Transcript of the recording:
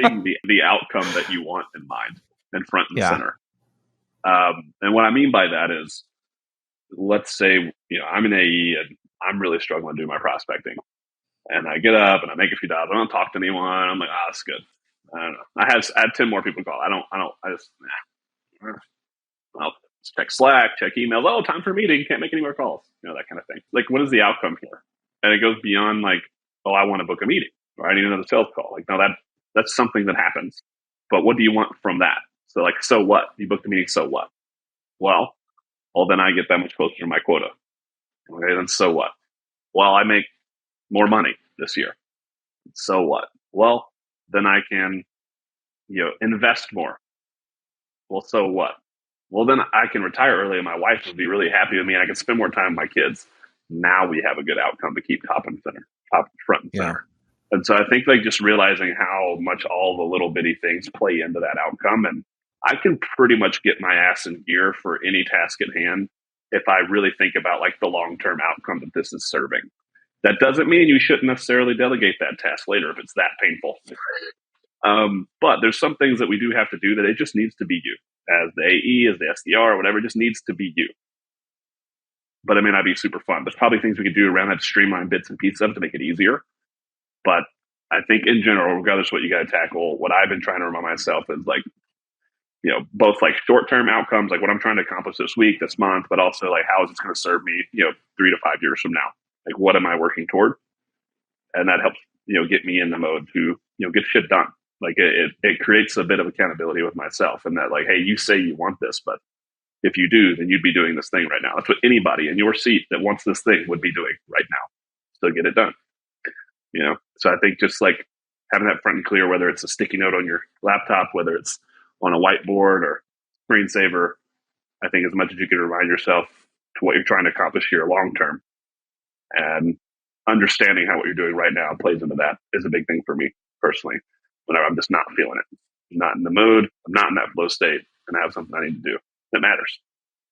having the outcome that you want in mind and front and Yeah. center. And what I mean by that is, let's say, I'm an AE and I'm really struggling to do my prospecting. And I get up and I make a few dials. I don't talk to anyone. I'm like, that's good. I don't know. I had 10 more people call. I'll check Slack, check emails. Oh, time for a meeting. Can't make any more calls. That kind of thing. Like, what is the outcome here? And it goes beyond like, oh, I want to book a meeting or I need another sales call. Like, no, that's something that happens. But what do you want from that? So like, so what? You booked a meeting, so what? Well, then I get that much closer to my quota. Okay, then so what? Well, I make more money this year. So what? Well, then I can, invest more. Well, so what? Well, then I can retire early and my wife will be really happy with me and I can spend more time with my kids. Now we have a good outcome to keep top front and center. And so I think like just realizing how much all the little bitty things play into that outcome. And I can pretty much get my ass in gear for any task at hand if I really think about like the long-term outcome that this is serving. That doesn't mean you shouldn't necessarily delegate that task later if it's that painful. But there's some things that we do have to do that it just needs to be you. As the AE, as the SDR, or whatever, it just needs to be you. But it may not be super fun. There's probably things we could do around that to streamline bits and pieces of it to make it easier. But I think in general, regardless of what you got to tackle, what I've been trying to remind myself is like, both like short-term outcomes, like what I'm trying to accomplish this week, this month, but also like how is this going to serve me, 3 to 5 years from now? Like, what am I working toward? And that helps, get me in the mode to, get shit done. Like it creates a bit of accountability with myself and that like, hey, you say you want this, but if you do, then you'd be doing this thing right now. That's what anybody in your seat that wants this thing would be doing right now. So get it done. So I think just like having that front and clear, whether it's a sticky note on your laptop, whether it's on a whiteboard or screensaver, I think as much as you can remind yourself to what you're trying to accomplish here long term and understanding how what you're doing right now plays into that is a big thing for me personally. Whenever I'm just not feeling it, I'm not in the mood, I'm not in that flow state, and I have something I need to do that matters.